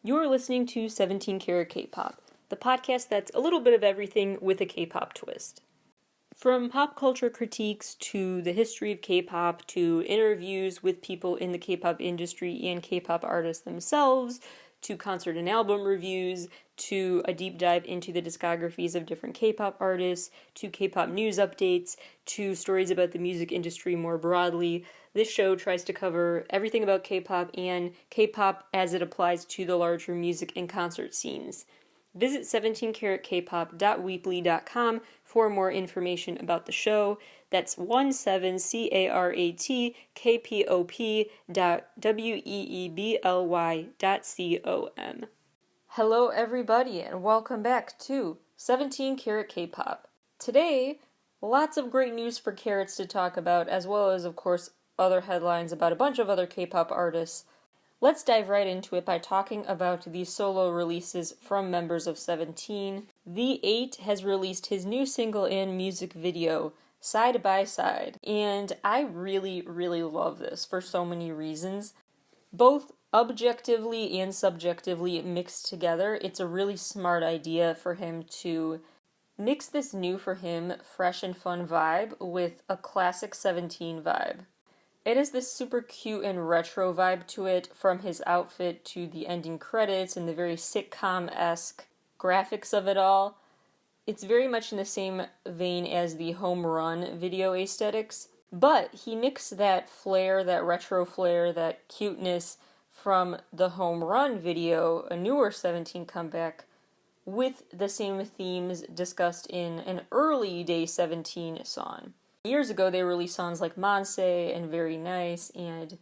You're listening to 17 Carat K-Pop, the podcast that's a little bit of everything with a K-pop twist. From pop culture critiques to the history of K-pop to interviews with people in the K-pop industry and K-pop artists themselves, to concert and album reviews, to a deep dive into the discographies of different K-pop artists, to K-pop news updates, to stories about the music industry more broadly. This show tries to cover everything about K-pop and K-pop as it applies to the larger music and concert scenes. Visit 17caratkpop.weebly.com for more information about the show. That's 17caratkpop.weebly.com. Hello everybody and welcome back to 17 Carat K-Pop. Today, lots of great news for Carats to talk about, as well as, of course, other headlines about a bunch of other K-pop artists. Let's dive right into it by talking about the solo releases from members of 17. The 8 has released his new single and music video, Side by Side, and I really love this for so many reasons. Both objectively and subjectively mixed together, it's a really smart idea for him to mix this new for him, fresh and fun vibe with a classic 17 vibe. It has this super cute and retro vibe to it, from his outfit to the ending credits and the very sitcom-esque graphics of it all. It's very much in the same vein as the Home Run video aesthetics, but he mixed that flair, that retro flair, that cuteness from the Home Run video, a newer 17 comeback, with the same themes discussed in an early Day 17 song. Years ago, they released songs like Monse and Very Nice, and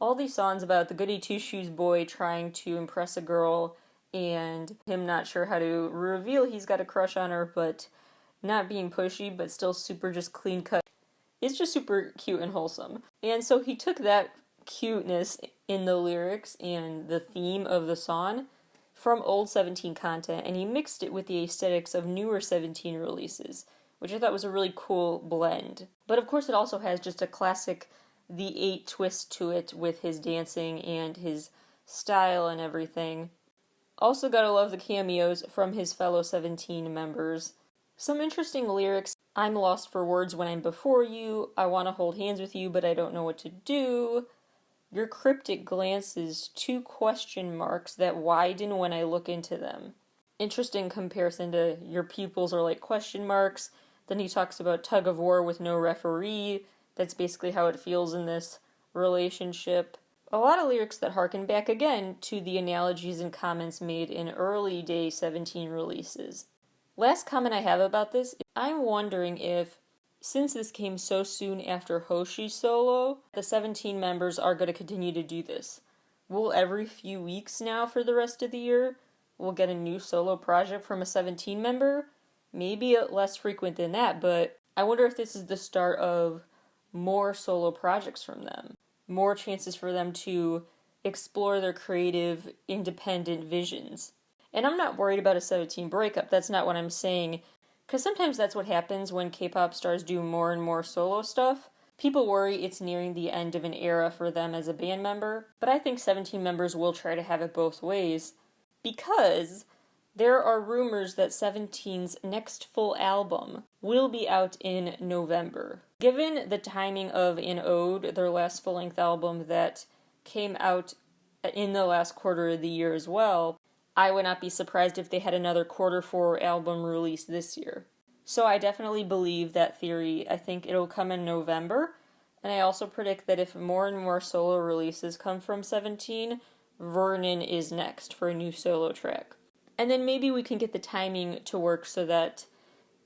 all these songs about the goody two-shoes boy trying to impress a girl and him not sure how to reveal he's got a crush on her, but not being pushy, but still super just clean cut. It's just super cute and wholesome. And so he took that cuteness in the lyrics and the theme of the song from old 17 content, and he mixed it with the aesthetics of newer 17 releases, which I thought was a really cool blend. But of course it also has just a classic The 8 twist to it with his dancing and his style and everything. Also gotta love the cameos from his fellow 17 members. Some interesting lyrics. I'm lost for words when I'm before you. I want to hold hands with you, but I don't know what to do. Your cryptic glances, 2 question marks that widen when I look into them. Interesting comparison to your pupils are like question marks. Then he talks about tug of war with no referee. That's basically how it feels in this relationship. A lot of lyrics that harken back again to the analogies and comments made in early Day 17 releases. Last comment I have about this, I'm wondering if, since this came so soon after Hoshi's solo, the 17 members are going to continue to do this. Will every few weeks now for the rest of the year, we'll get a new solo project from a 17 member? Maybe less frequent than that, but I wonder if this is the start of more solo projects from them. More chances for them to explore their creative, independent visions. And I'm not worried about a 17 breakup, that's not what I'm saying, because sometimes that's what happens when K-pop stars do more and more solo stuff. People worry it's nearing the end of an era for them as a band member, but I think 17 members will try to have it both ways, because there are rumors that 17's next full album will be out in November. Given the timing of An Ode, their last full-length album that came out in the last quarter of the year as well, I would not be surprised if they had another Q4 album release this year. So I definitely believe that theory. I think it'll come in November, and I also predict that if more and more solo releases come from 17, Vernon is next for a new solo track. And then maybe we can get the timing to work so that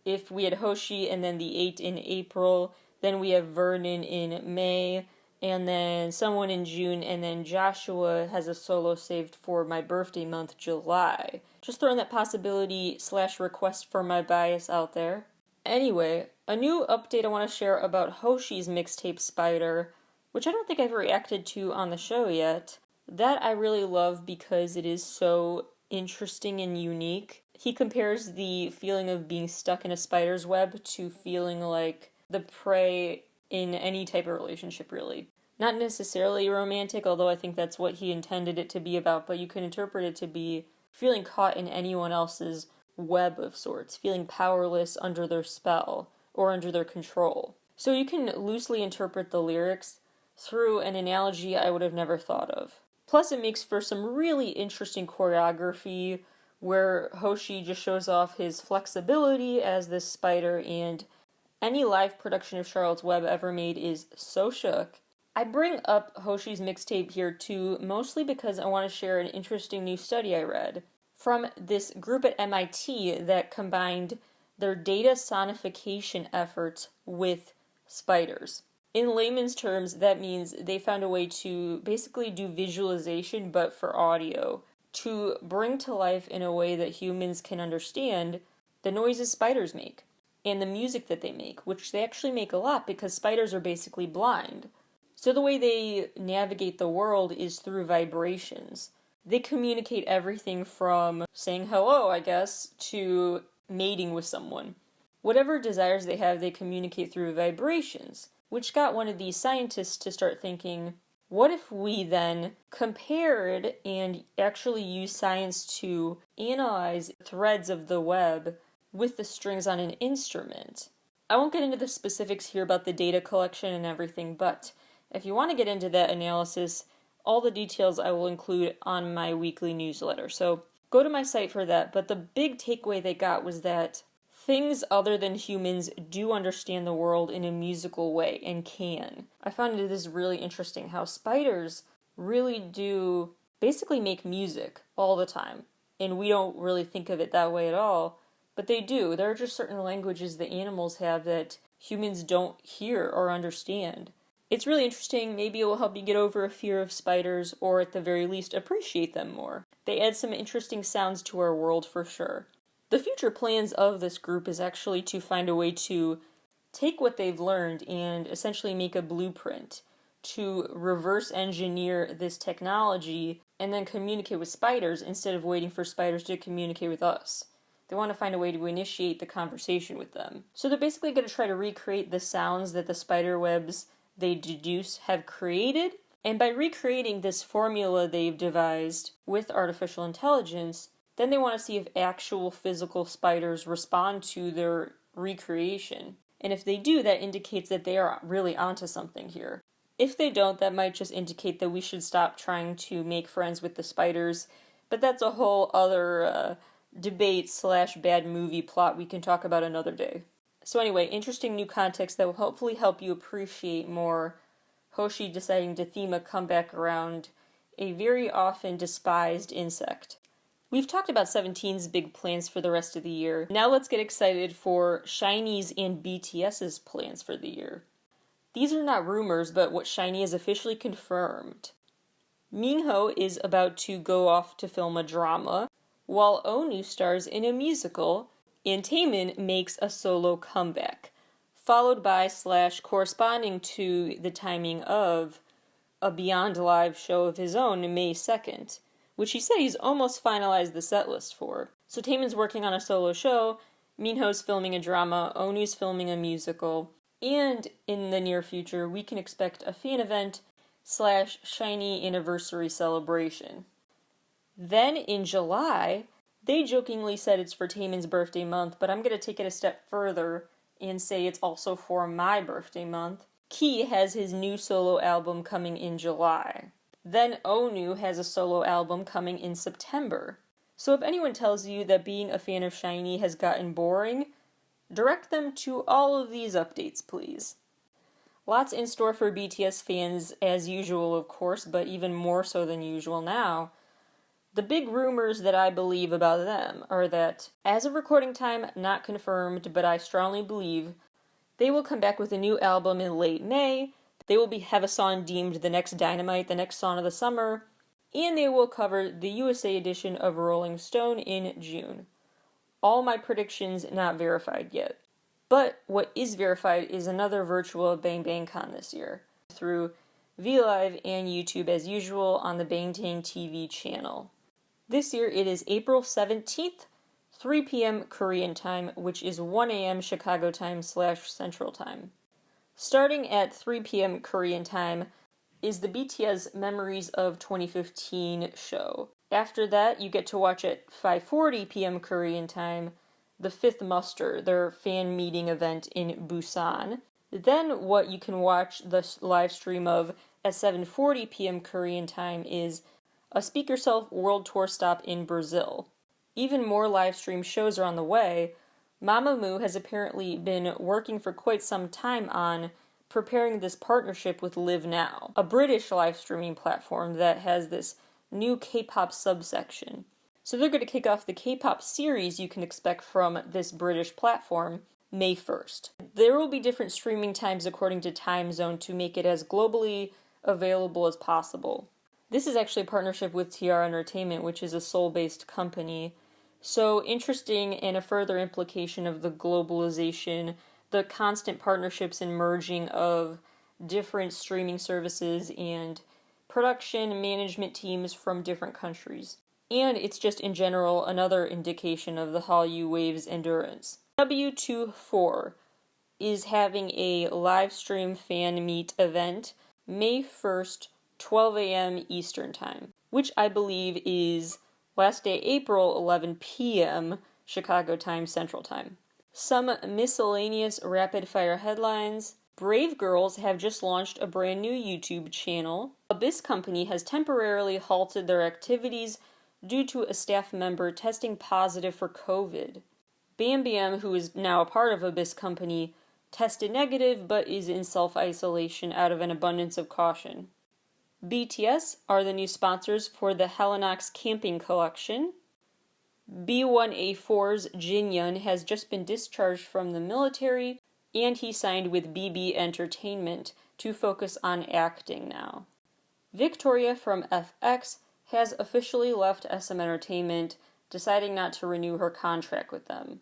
if we had Hoshi and then the 8 in April, then we have Vernon in May, and then someone in June, and then Joshua has a solo saved for my birthday month, July. Just throwing that possibility / request for my bias out there. Anyway, a new update I want to share about Hoshi's mixtape Spider, which I don't think I've reacted to on the show yet. That I really love because it is so interesting and unique. He compares the feeling of being stuck in a spider's web to feeling like the prey in any type of relationship, really. Not necessarily romantic, although I think that's what he intended it to be about, but you can interpret it to be feeling caught in anyone else's web of sorts, feeling powerless under their spell or under their control. So you can loosely interpret the lyrics through an analogy I would have never thought of. Plus, it makes for some really interesting choreography where Hoshi just shows off his flexibility as this spider, and any live production of Charlotte's Web ever made is so shook. I bring up Hoshi's mixtape here too, mostly because I want to share an interesting new study I read from this group at MIT that combined their data sonification efforts with spiders. In layman's terms, that means they found a way to basically do visualization but for audio, to bring to life in a way that humans can understand the noises spiders make and the music that they make, which they actually make a lot because spiders are basically blind. So the way they navigate the world is through vibrations. They communicate everything from saying hello, I guess, to mating with someone. Whatever desires they have, they communicate through vibrations, which got one of these scientists to start thinking, what if we then compared and actually used science to analyze threads of the web with the strings on an instrument? I won't get into the specifics here about the data collection and everything, but if you want to get into that analysis, all the details I will include on my weekly newsletter. So go to my site for that. But the big takeaway they got was that things other than humans do understand the world in a musical way and can. I found it is really interesting how spiders really do basically make music all the time. And we don't really think of it that way at all, but they do. There are just certain languages that animals have that humans don't hear or understand. It's really interesting. Maybe it will help you get over a fear of spiders, or at the very least appreciate them more. They add some interesting sounds to our world for sure. The future plans of this group is actually to find a way to take what they've learned and essentially make a blueprint to reverse engineer this technology and then communicate with spiders instead of waiting for spiders to communicate with us. They want to find a way to initiate the conversation with them. So they're basically going to try to recreate the sounds that the spider webs they deduce have created, and by recreating this formula they've devised with artificial intelligence, then they want to see if actual physical spiders respond to their recreation. And if they do, that indicates that they are really onto something here. If they don't, that might just indicate that we should stop trying to make friends with the spiders, but that's a whole other debate / bad movie plot we can talk about another day. So anyway, interesting new context that will hopefully help you appreciate more Hoshi deciding to theme a comeback around a very often despised insect. We've talked about 17's big plans for the rest of the year. Now let's get excited for SHINee's and BTS's plans for the year. These are not rumors, but what SHINee has officially confirmed. Minho is about to go off to film a drama, while Onew stars in a musical, and Taemin makes a solo comeback, followed by / corresponding to the timing of a Beyond Live show of his own May 2nd, which he said he's almost finalized the set list for. So Taemin's working on a solo show, Minho's filming a drama, Onew's filming a musical, and in the near future we can expect a fan event / SHINee anniversary celebration. Then in July, they jokingly said it's for Taemin's birthday month, but I'm going to take it a step further and say it's also for my birthday month. Key has his new solo album coming in July. Then Onew has a solo album coming in September. So if anyone tells you that being a fan of SHINee has gotten boring, direct them to all of these updates, please. Lots in store for BTS fans as usual, of course, but even more so than usual now. The big rumors that I believe about them are that, as of recording time, not confirmed, but I strongly believe, they will come back with a new album in late May, they will have a song deemed the next Dynamite, the next song of the summer, and they will cover the USA edition of Rolling Stone in June. All my predictions not verified yet. But what is verified is another virtual Bang Bang Con this year, through VLive and YouTube as usual on the Bangtan TV channel. This year it is April 17th, 3 p.m. Korean time, which is 1 a.m. Chicago time / Central time. Starting at 3 p.m. Korean time, is the BTS Memories of 2015 show. After that, you get to watch at 5:40 p.m. Korean time, the Fifth Muster, their fan meeting event in Busan. Then what you can watch the live stream of at 7:40 p.m. Korean time is a Speak Yourself World Tour stop in Brazil. Even more live stream shows are on the way. Mamamoo has apparently been working for quite some time on preparing this partnership with Live Now, a British live streaming platform that has this new K-pop subsection. So they're going to kick off the K-pop series you can expect from this British platform May 1st. There will be different streaming times according to time zone to make it as globally available as possible. This is actually a partnership with TR Entertainment, which is a Seoul-based company. So interesting and a further implication of the globalization, the constant partnerships and merging of different streaming services and production management teams from different countries. And it's just in general another indication of the Hallyu Wave's endurance. W24 is having a live stream fan meet event May 1st, 12 a.m. Eastern Time, which I believe is last day April 11 p.m. Chicago time, Central Time. Some miscellaneous rapid-fire headlines. Brave Girls have just launched a brand new YouTube channel. Abyss Company has temporarily halted their activities due to a staff member testing positive for COVID. Bam Bam, who is now a part of Abyss Company, tested negative but is in self-isolation out of an abundance of caution. BTS are the new sponsors for the Helinox camping collection. B1A4's Jin Yun has just been discharged from the military, and he signed with BB Entertainment to focus on acting now. Victoria from FX has officially left SM Entertainment, deciding not to renew her contract with them.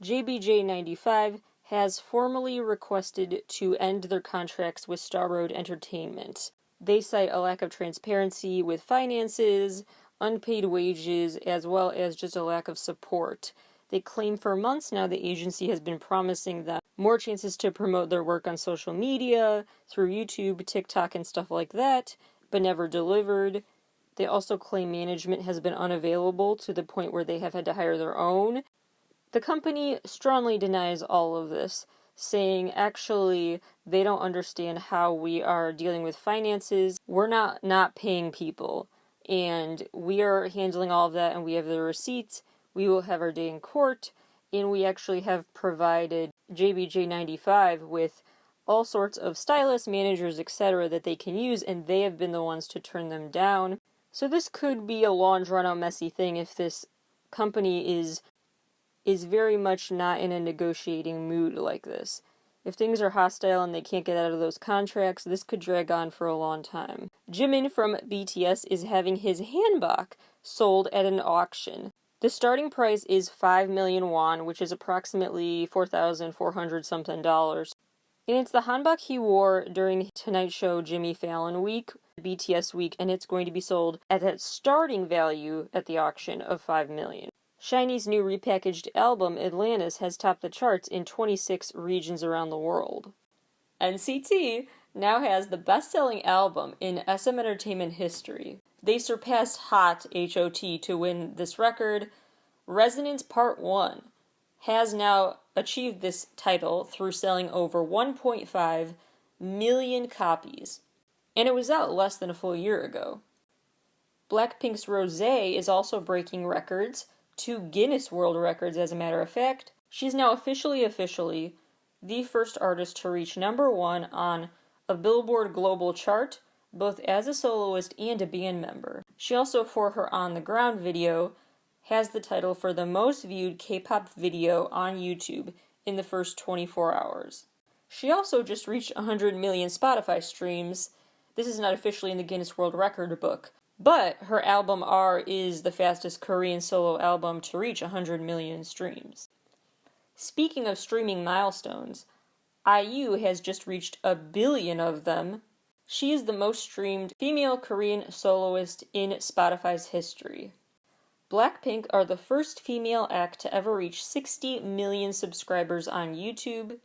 JBJ95 has formally requested to end their contracts with Star Road Entertainment. They cite a lack of transparency with finances, unpaid wages, as well as just a lack of support. They claim for months now the agency has been promising them more chances to promote their work on social media, through YouTube, TikTok, and stuff like that, but never delivered. They also claim management has been unavailable to the point where they have had to hire their own. The company strongly denies all of this, saying actually they don't understand how we are dealing with finances. We're not paying people, and we are handling all of that, and we have the receipts. We will have our day in court, and we actually have provided JBJ95 with all sorts of stylists, managers, etc. that they can use, and they have been the ones to turn them down. So this could be a long, drawn-out, messy thing if this company is very much not in a negotiating mood like this. If things are hostile and they can't get out of those contracts, this could drag on for a long time. Jimin from BTS is having his hanbok sold at an auction. The starting price is 5 million won, which is approximately 4,400 something dollars. And it's the hanbok he wore during Tonight Show Jimmy Fallon week, BTS week, and it's going to be sold at that starting value at the auction of 5 million. SHINee's new repackaged album, Atlantis, has topped the charts in 26 regions around the world. NCT now has the best-selling album in SM Entertainment history. They surpassed Hot, H-O-T, to win this record. Resonance Part 1 has now achieved this title through selling over 1.5 million copies, and it was out less than a full year ago. Blackpink's Rosé is also breaking records, 2 Guinness World Records as a matter of fact. She's now officially the first artist to reach #1 on a Billboard global chart, both as a soloist and a band member. She also, for her On the Ground video, has the title for the most viewed K-pop video on YouTube in the first 24 hours. She also just reached 100 million Spotify streams. This is not officially in the Guinness World Record book, but her album R is the fastest Korean solo album to reach 100 million streams. Speaking of streaming milestones, IU has just reached 1 billion of them. She is the most streamed female Korean soloist in Spotify's history. Blackpink are the first female act to ever reach 60 million subscribers on YouTube.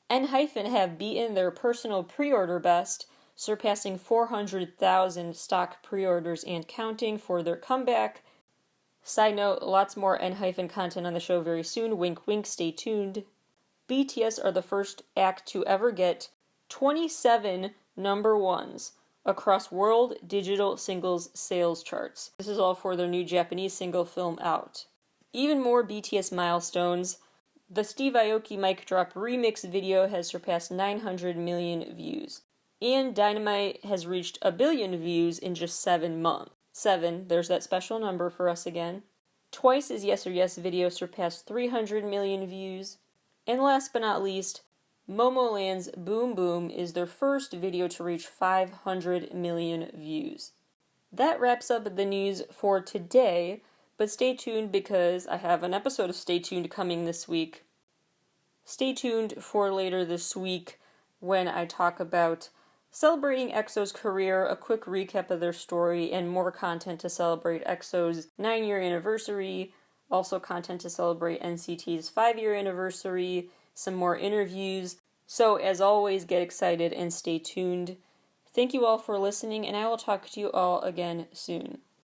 ENHYPEN have beaten their personal pre-order best, surpassing 400,000 stock pre-orders and counting for their comeback. Side note, lots more ENHYPEN content on the show very soon. Wink wink, stay tuned. BTS are the first act to ever get 27 number ones across world digital singles sales charts. This is all for their new Japanese single Film Out. Even more BTS milestones. The Steve Aoki Mic Drop remix video has surpassed 900 million views. And Dynamite has reached 1 billion views in just 7 months. 7, there's that special number for us again. Twice as Yes or Yes video surpassed 300 million views. And last but not least, Momoland's Boom Boom is their first video to reach 500 million views. That wraps up the news for today, but stay tuned because I have an episode of Stay Tuned coming this week. Stay tuned for later this week when I talk about celebrating EXO's career, a quick recap of their story, and more content to celebrate EXO's 9-year anniversary, also content to celebrate NCT's 5-year anniversary, some more interviews. So as always, get excited and stay tuned. Thank you all for listening, and I will talk to you all again soon.